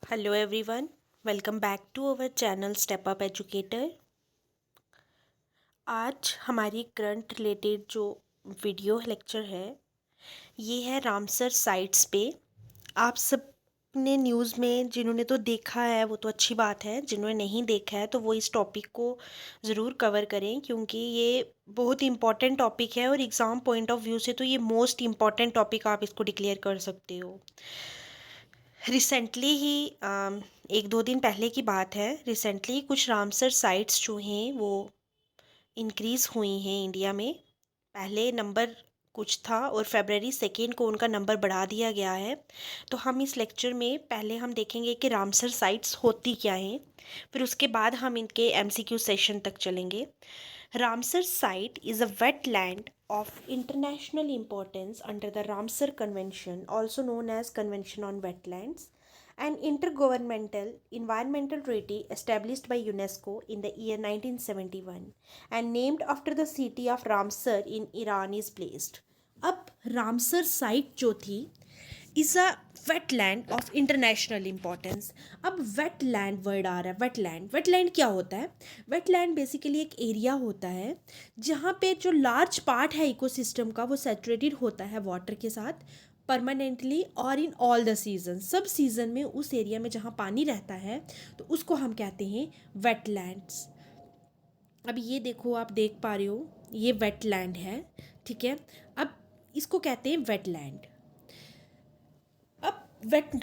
Hello everyone, welcome back to our channel Step Up Educator। आज हमारी current related जो video lecture है ये है रामसर साइट्स पे। आप सब ने न्यूज़ में जिन्होंने तो देखा है वो तो अच्छी बात है, जिन्होंने नहीं देखा है तो वो इस टॉपिक को ज़रूर कवर करें क्योंकि ये बहुत इम्पॉर्टेंट टॉपिक है और एग्ज़ाम पॉइंट ऑफ व्यू से तो ये मोस्ट इम्पॉर्टेंट टॉपिक आप इसको डिक्लेयर कर सकते हो। रिसेंटली ही एक दो दिन पहले की बात है, रिसेंटली कुछ रामसर साइट्स जो हैं वो इंक्रीज़ हुई हैं इंडिया में। पहले नंबर कुछ था और February 2 को उनका नंबर बढ़ा दिया गया है। तो हम इस लेक्चर में पहले हम देखेंगे कि रामसर साइट्स होती क्या हैं, फिर उसके बाद हम इनके MCQ सेशन तक चलेंगे। Ramsar site is a wetland of international importance under the Ramsar Convention, also known as Convention on Wetlands, an intergovernmental environmental treaty established by UNESCO in the year 1971 and named after the city of Ramsar in Iran is placed. अब Ramsar site जो थी is a wetland of international importance. अब wetland word आ रहा है, wetland क्या होता है? Wetland basically एक एरिया होता है जहाँ पे जो लार्ज पार्ट है इकोसिस्टम का वो सैचुरेटेड होता है वाटर के साथ परमानेंटली और इन ऑल द सीजन, सब सीज़न में उस एरिया में जहाँ पानी रहता है तो उसको हम कहते हैं वेटलैंड्स। अब ये देखो, आप देख पा रहे हो ये वेटलैंड है, ठीक है। अब इसको कहते हैं वेटलैंड। अब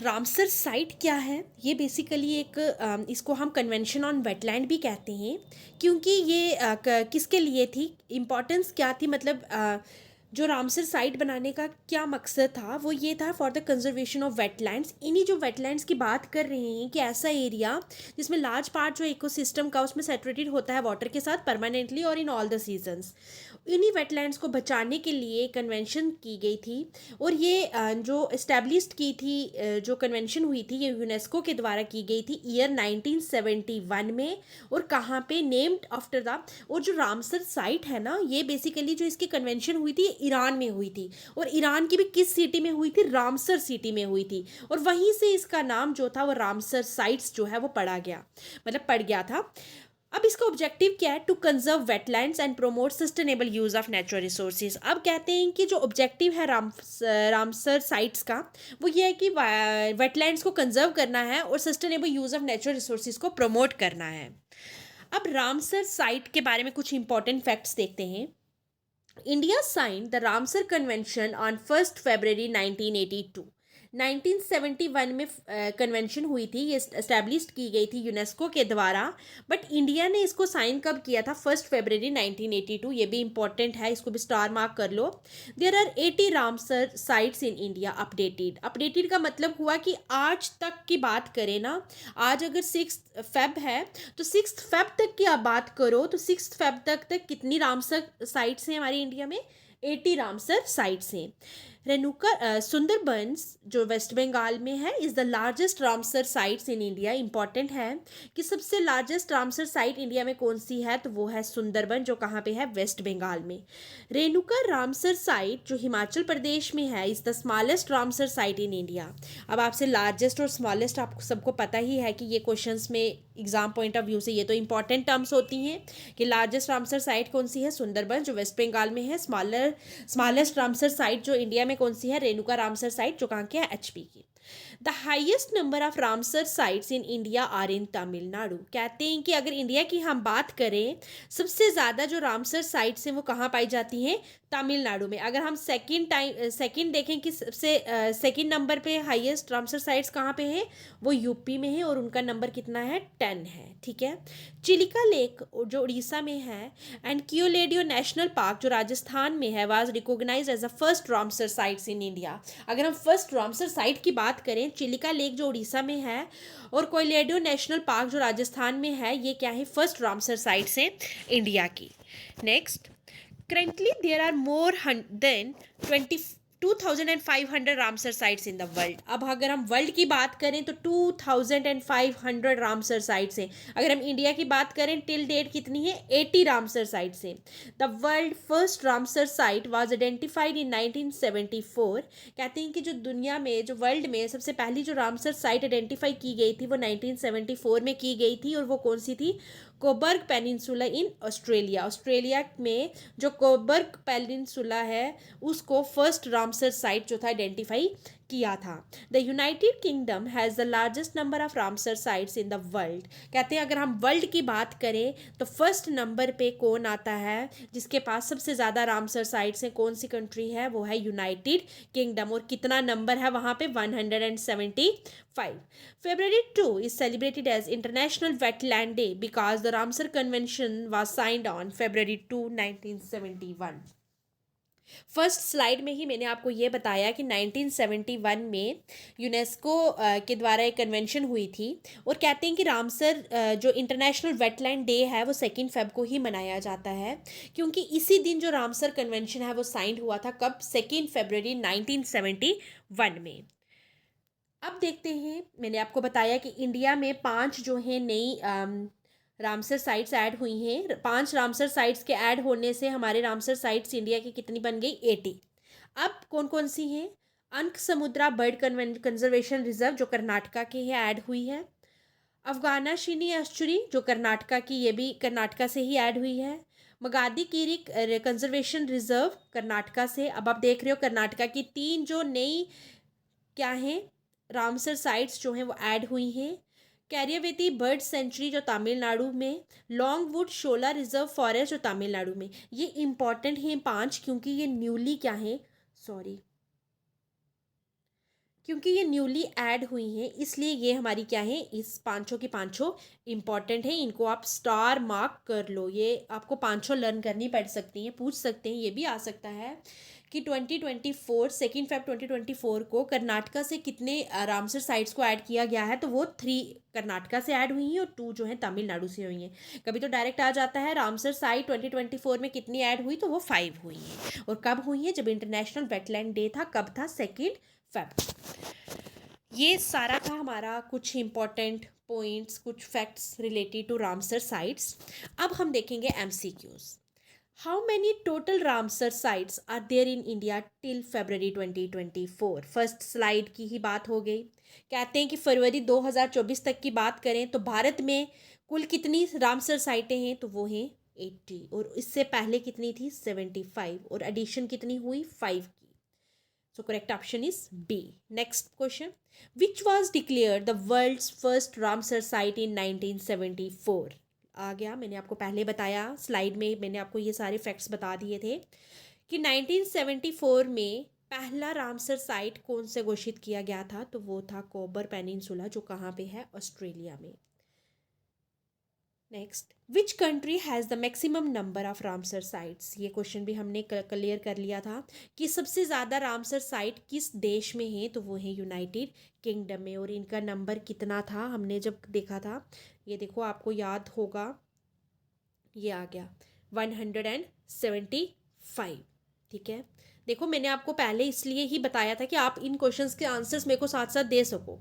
रामसर साइट क्या है? ये बेसिकली एक इसको हम कन्वेंशन ऑन वेटलैंड भी कहते हैं क्योंकि ये किसके लिए थी, इम्पोर्टेंस क्या थी, मतलब जो रामसर साइट बनाने का क्या मकसद था वो ये था for the conservation of wetlands. इन्हीं जो वेटलैंड्स की बात कर रहे हैं कि ऐसा एरिया जिसमें लार्ज पार्ट जो इकोसिस्टम का उसमें सेटरेटेड होता है वाटर के साथ परमानेंटली और इन ऑल द सीजन्स, इन्हीं वेटलैंड्स को बचाने के लिए कन्वेंशन की गई थी। और ये जो इस्टेब्लिश्ड की थी, जो कन्वेंशन हुई थी ये यूनेस्को के द्वारा की गई थी ईयर 1971 में। और कहाँ पे? नेम्ड आफ्टर द, और जो रामसर साइट है ना ये बेसिकली जो इसकी कन्वेंशन हुई थी ईरान में हुई थी। और ईरान की भी किस सिटी में हुई थी? रामसर सिटी में हुई थी। और वहीं से इसका नाम जो था वो रामसर साइट्स जो है वो पड़ गया था। अब इसका ऑब्जेक्टिव क्या है? To conserve wetlands and promote sustainable use of natural resources. अब कहते हैं कि जो ऑब्जेक्टिव है रामसर साइट्स का वो ये है कि वेटलैंड्स को कंजर्व करना है और sustainable use of natural resources को प्रमोट करना है। अब रामसर साइट के बारे में कुछ इंपॉर्टेंट फैक्ट्स देखते हैं। India signed the Ramsar convention on 1 फरवरी 1982। 1971 में कन्वेंशन हुई थी, ये एस्टेब्लिश की गई थी यूनेस्को के द्वारा। बट इंडिया ने इसको साइन कब किया था? 1 फरवरी 1982। ये भी इंपॉर्टेंट है, इसको भी स्टार मार्क कर लो। There are 80 Ramsar sites in India updated का मतलब हुआ कि आज तक की बात करें ना, आज अगर 6 फेब है तो 6 फेब तक की आप बात करो तो 6 फेब तक कितनी रामसर साइट्स हैं हमारी इंडिया में? 80 रामसर साइट्स हैं। रेणुका सुंदरबंस जो वेस्ट बंगाल में है is the largest Ramsar sites in India. Important है कि सबसे लार्जेस्ट रामसर साइट इंडिया में कौन सी है, तो वो है सुंदरबन, जो कहाँ पे है? वेस्ट बंगाल में। रेणुका रामसर साइट जो हिमाचल प्रदेश में है is the smallest Ramsar site in India. अब आपसे लार्जेस्ट और स्मॉलेस्ट आपको सबको पता ही है कि ये क्वेश्चंस में एग्जाम पॉइंट ऑफ व्यू से ये तो इंपॉर्टेंट टर्म्स होती हैं कि लार्जेस्ट रामसर साइट कौन सी है? सुंदरबन जो वेस्ट बंगाल में है। स्मॉलेस्ट रामसर साइट जो इंडिया में कौन सी है? रेणुका रामसर साइट जो कहाँ की है? HP की। The highest number of Ramsar sites in India are in Tamil Nadu. कहते हैं कि अगर इंडिया की हम बात करें सबसे ज़्यादा जो रामसर साइट्स हैं वो कहाँ पाई जाती हैं? तमिलनाडु में। अगर हम सेकंड देखें कि सबसे सेकंड नंबर पे हाईएस्ट रामसर साइट्स कहाँ पे हैं, वो यूपी में है और उनका नंबर कितना है? 10 है, ठीक है। चिलिका लेक जो उड़ीसा में है एंड कियोलेडियो नेशनल पार्क जो राजस्थान में है was recognized as a first Ramsar sites in India. अगर हम फर्स्ट रामसर साइट की बात करें, चिलिका लेक जो उड़ीसा में है और कोयलेडियो नेशनल पार्क जो राजस्थान में है, ये क्या है? फर्स्ट रामसर साइट्स हैं इंडिया की। Next, currently there are more than 20 2500 Ramsar sites in the world. अब अगर हम वर्ल्ड की बात करें तो 2500 रामसर साइट्स हैं। अगर हम इंडिया की बात करें टिल डेट कितनी है, 80 रामसर साइट्स हैं। The world first Ramsar site was identified in 1974। कहते हैं कि जो दुनिया में, जो वर्ल्ड में सबसे पहली जो रामसर साइट आइडेंटिफाई की गई थी वो 1974 में की गई थी, और वो कौन सी थी, Cobourg peninsula in Australia. Australia में जो कोबर्ग पेनिनसुला है उसको फर्स्ट रामसर साइट जो था आइडेंटिफाई किया था। The United kingdom has the largest number of Ramsar sites in the world. कहते हैं अगर हम वर्ल्ड की बात करें तो फर्स्ट नंबर पे कौन आता है जिसके पास सबसे ज़्यादा रामसर साइट्स हैं, कौन सी कंट्री है, वो है यूनाइटेड किंगडम। और कितना नंबर है वहाँ पे, 175। February 2 is celebrated as International Wetland Day because the Ramsar Convention was signed on February 2, 1971। First slide में ही मैंने आपको ये बताया कि 1971 में यूनेस्को के द्वारा एक कन्वेंशन हुई थी, और कहते हैं कि रामसर जो इंटरनेशनल वेटलैंड डे है वो 2 फेब को ही मनाया जाता है, क्योंकि इसी दिन जो रामसर कन्वेंशन है वो साइन हुआ था, कब, 2 फरवरी 1971 में। अब देखते हैं, मैंने आपको बताया कि इंडिया में 5 जो हैं नई रामसर साइट्स ऐड हुई हैं। 5 रामसर साइट्स के ऐड होने से हमारे रामसर साइट्स इंडिया की कितनी बन गई, 80। अब कौन कौन सी हैं, अंक समुद्रा बर्ड कंजर्वेशन रिजर्व जो कर्नाटका के है ऐड हुई है। अफगानाशिनी एस्चुरी जो कर्नाटका की, ये भी कर्नाटका से ही ऐड हुई है। मगादी कीरी कंजर्वेशन रिजर्व कर्नाटका से। अब आप देख रहे हो कर्नाटका की 3 जो नई क्या हैं रामसर साइट्स जो हैं वो ऐड हुई हैं। कैरियावेती बर्ड सेंचुरी जो तमिलनाडु में, लॉन्गवुड शोला रिजर्व फॉरेस्ट जो तमिलनाडु में। ये इंपॉर्टेंट हैं 5, क्योंकि ये न्यूली क्या है, क्योंकि ये न्यूली ऐड हुई हैं, इसलिए ये हमारी क्या है, इस 5 की 5 इंपॉर्टेंट है। इनको आप स्टार मार्क कर लो, ये आपको 5 लर्न करनी पड़ सकती हैं, पूछ सकते हैं, ये भी आ सकता है कि 2024 2 फेब 2024 को कर्नाटका से कितने रामसर साइट्स को ऐड किया गया है, तो वो 3 कर्नाटका से ऐड हुई हैं और 2 जो है तमिलनाडु से हुई हैं। कभी तो डायरेक्ट आ जाता है रामसर साइट 2024 में कितनी ऐड हुई, तो वो 5 हुई हैं। और कब हुई हैं, जब इंटरनेशनल वेटलैंड डे था, कब था, 2 फेब। ये सारा था हमारा कुछ इंपॉर्टेंट पॉइंट्स, कुछ facts related to Ramsar sites. अब हम देखेंगे MCQs। How many total Ramsar sites are there in India till February 2024। First slide की ही बात हो गई। कहते हैं कि फरवरी 2024 तक की बात करें तो भारत में कुल कितनी रामसर साइटें हैं, तो वो हैं 80, और इससे पहले कितनी थी, 75, और एडिशन कितनी हुई, 5 की। So correct option is B. Next question. Which was declared the world's first Ramsar site in 1974? आ गया, मैंने आपको पहले बताया स्लाइड में, मैंने आपको ये सारे फैक्ट्स बता दिए थे कि 1974 में पहला रामसर साइट कौन से घोषित किया गया था, तो वो था कोबर पेनिनसुला जो कहाँ पे है, ऑस्ट्रेलिया में। Next, which country has the maximum number of Ramsar sites. ये क्वेश्चन भी हमने क्लियर कर लिया था कि सबसे ज़्यादा रामसर साइट किस देश में है, तो वो है यूनाइटेड किंगडम में। और इनका नंबर कितना था, हमने जब देखा था, ये देखो आपको याद होगा, ये आ गया 175। ठीक है, देखो मैंने आपको पहले इसलिए ही बताया था कि आप इन क्वेश्चंस के आंसर्स मेरे को साथ साथ दे सको।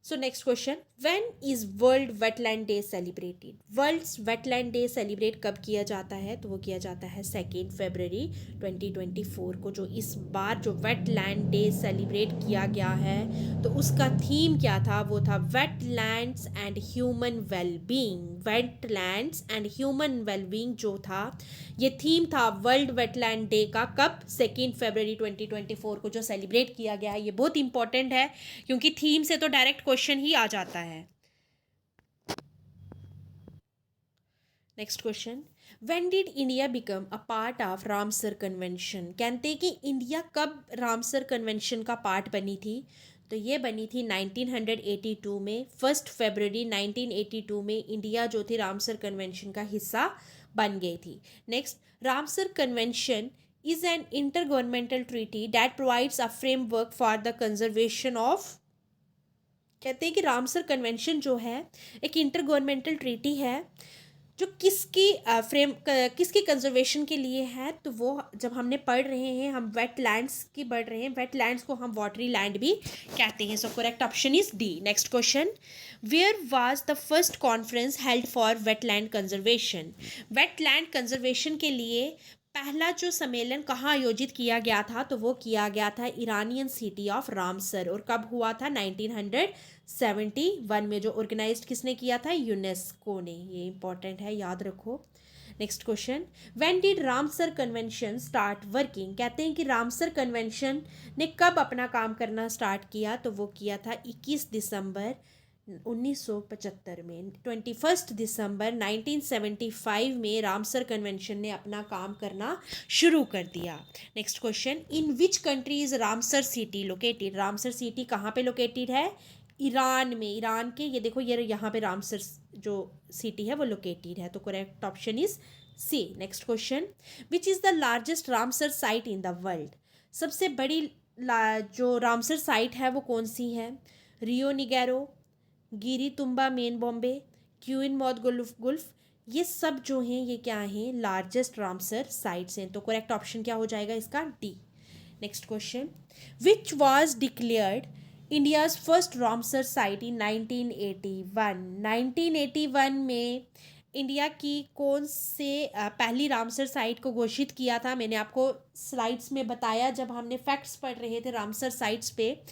So next question, when is world wetland day celebrated. World's wetland day celebrate कब किया जाता है, तो वो किया जाता है 2 फरवरी 2024 को। जो इस बार जो वेटलैंड डे सेलिब्रेट किया गया है तो उसका थीम क्या था, वो था wetlands and human wellbeing. Wetlands and human wellbeing जो था, ये थीम था वर्ल्ड वेटलैंड डे का, कब, 2 फरवरी 2024 को जो सेलिब्रेट किया गया है। ये बहुत इंपॉर्टेंट है क्योंकि थीम से तो डायरेक्ट क्वेश्चन ही आ जाता है। Next question, when did India become a part of Ramsar convention. कहते हैं कि इंडिया कब रामसर कन्वेंशन का पार्ट बनी थी, तो ये बनी थी 1982 में। 1 फरवरी 1982 में इंडिया जो थी रामसर कन्वेंशन का हिस्सा बन गई थी। Next, Ramsar convention is an inter governmental treaty that provides a framework for the conservation of. कहते हैं कि रामसर कन्वेंशन जो है एक इंटर गवर्नमेंटल ट्रीटी है जो किसकी किसकी कंजर्वेशन के लिए है, तो वो जब हमने पढ़ रहे हैं, हम वेटलैंड्स की पढ़ रहे हैं, वेटलैंड्स को हम वाटरी लैंड भी कहते हैं। So correct option is D. Next question, where was the first conference held for wetland conservation? Wetland conservation के लिए पहला जो सम्मेलन कहाँ आयोजित किया गया था, तो वो किया गया था ईरानियन सिटी ऑफ रामसर। और कब हुआ था? 1971 में। जो ऑर्गेनाइज्ड किसने किया था? यूनेस्को ने। ये इंपॉर्टेंट है, याद रखो। Next question, when did Ramsar convention start working? कहते हैं कि रामसर कन्वेंशन ने कब अपना काम करना स्टार्ट किया, तो वो किया था 21 दिसंबर 1975 में। 21 दिसंबर 1975 में रामसर कन्वेंशन ने अपना काम करना शुरू कर दिया। Next question, in which country is Ramsar city located? Ramsar city कहाँ पे लोकेटेड है? ईरान में। ईरान के, ये देखो, ये यहाँ पे रामसर जो सिटी है वो लोकेटेड है। तो correct option is C. Next question, which is the largest Ramsar site in the world? सबसे बड़ी जो रामसर साइट है वो कौन सी है? रियो निगेरो, गिरी तुम्बा मेन बॉम्बे, क्यूइन मौत गुल्फ, ये सब जो हैं ये क्या हैं? लार्जेस्ट रामसर साइट्स हैं। तो करेक्ट ऑप्शन क्या हो जाएगा इसका? D. Next question, which was declared India's first Ramsar site in 1981? 1981 में इंडिया की कौन से पहली रामसर साइट को घोषित किया था? मैंने आपको स्लाइड्स में बताया जब हमने फैक्ट्स पढ़ रहे थे रामसर साइट्स पे।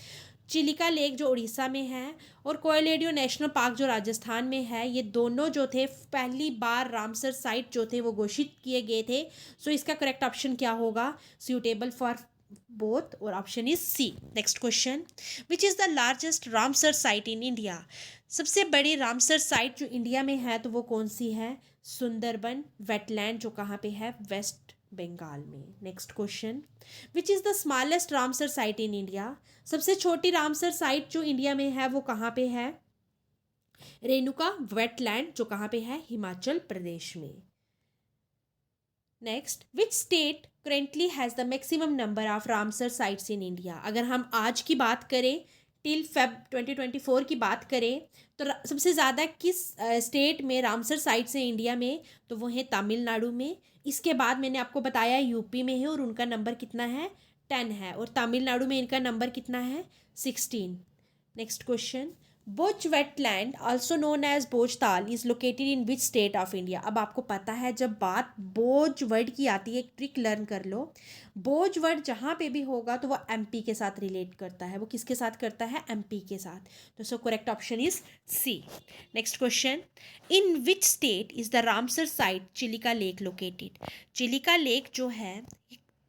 चिलिका लेक जो उड़ीसा में है और कोयलेडियो नेशनल पार्क जो राजस्थान में है, ये दोनों जो थे पहली बार रामसर साइट जो थे वो घोषित किए गए थे। सो इसका करेक्ट ऑप्शन क्या होगा? सूटेबल फॉर बोथ, और option is C. Next question, which is the largest Ramsar site in India? सबसे बड़ी रामसर साइट जो इंडिया में है तो वो कौन सी है? सुंदरबन वेटलैंड, जो कहाँ पे है? वेस्ट बंगाल में। Next question, which is the smallest Ramsar site in India? सबसे छोटी रामसर साइट जो इंडिया में है वो कहाँ पे है? रेणुका वेटलैंड, जो कहाँ पे है? हिमाचल प्रदेश में। Next, which state currently has the maximum number of Ramsar sites in India? अगर हम आज की बात करें, टिल फेब 2024 की बात करें, तो सबसे ज़्यादा किस स्टेट में रामसर साइट्स हैं इंडिया में? तो वो है तमिलनाडु में। इसके बाद मैंने आपको बताया यूपी में है और उनका नंबर कितना है? 10 है। और तमिलनाडु में इनका नंबर कितना है? 16। Next question, Bhoj wetland also known as Bhojtal is located in which state of India? अब आपको पता है जब बात बोज वर्ड की आती है, एक ट्रिक लर्न कर लो। बोज वर्ड जहाँ पे भी होगा तो वो एमपी के साथ रिलेट करता है। वो किसके साथ करता है? एमपी के साथ। तो so correct option is C. Next question, in which state is the Ramsar site Chilika lake located? Chilika lake जो है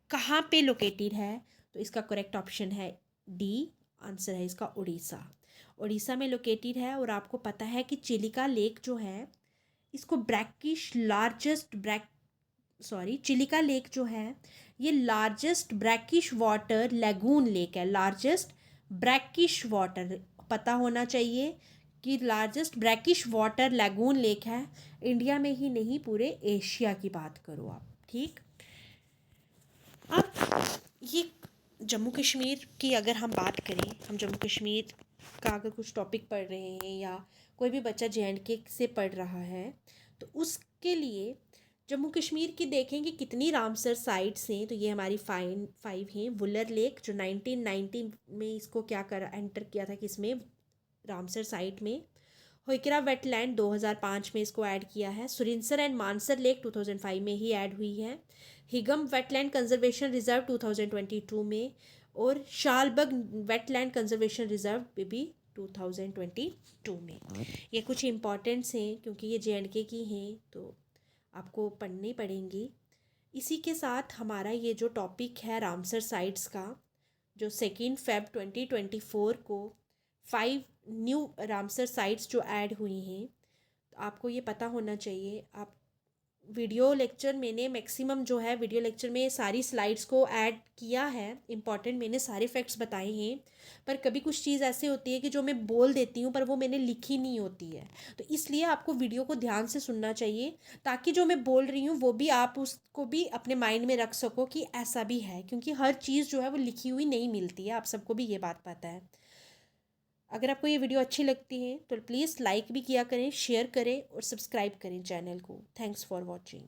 कहाँ पे लोकेटेड है? तो इसका करेक्ट ऑप्शन है डी। आंसर है इसका उड़ीसा। उड़ीसा में लोकेटेड है। और आपको पता है कि चिलिका लेक जो है इसको चिलिका लेक जो है ये largest brackish water lagoon lake है। लार्जेस्ट ब्रैकिश वाटर, पता होना चाहिए कि largest brackish water lagoon lake है। इंडिया में ही नहीं, पूरे एशिया की बात करो आप। ठीक, अब ये जम्मू कश्मीर की अगर हम बात करें, हम जम्मू कश्मीर का अगर कुछ टॉपिक पढ़ रहे हैं या कोई भी बच्चा JNK से पढ़ रहा है तो उसके लिए जम्मू कश्मीर की देखेंगे कितनी रामसर साइट्स हैं। तो ये हमारी 5 हैं। वुलर लेक जो 1990 में इसको क्या कर एंटर किया था, किसमें? रामसर साइट में। होइकरा वेटलैंड 2005 में इसको ऐड किया है। सुरिनसर एंड मानसर लेक 2005 में ही ऐड हुई है। हिगम वेटलैंड कंजर्वेशन रिजर्व 2022 में, और शालबग वेटलैंड कंजर्वेशन रिजर्व भी 2022 में। ये कुछ इंपॉर्टेंट्स हैं क्योंकि ये JNK की हैं तो आपको पढ़नी पड़ेंगी। इसी के साथ हमारा ये जो टॉपिक है रामसर साइट्स का, जो 2 फेब 2024 को 5 न्यू रामसर साइट्स जो ऐड हुई हैं, तो आपको ये पता होना चाहिए। आप वीडियो लेक्चर मैंने मैक्सिमम जो है वीडियो लेक्चर में सारी स्लाइड्स को ऐड किया है। इंपॉर्टेंट मैंने सारे फैक्ट्स बताए हैं, पर कभी कुछ चीज़ ऐसे होती है कि जो मैं बोल देती हूँ पर वो मैंने लिखी नहीं होती है। तो इसलिए आपको वीडियो को ध्यान से सुनना चाहिए ताकि जो मैं बोल रही हूँ वो भी आप उसको भी अपने माइंड में रख सको कि ऐसा भी है, क्योंकि हर चीज़ जो है वो लिखी हुई नहीं मिलती है। आप सबको भी ये बात पता है। अगर आपको ये वीडियो अच्छी लगती है तो प्लीज़ लाइक भी किया करें, शेयर करें और सब्सक्राइब करें चैनल को। Thanks for watching.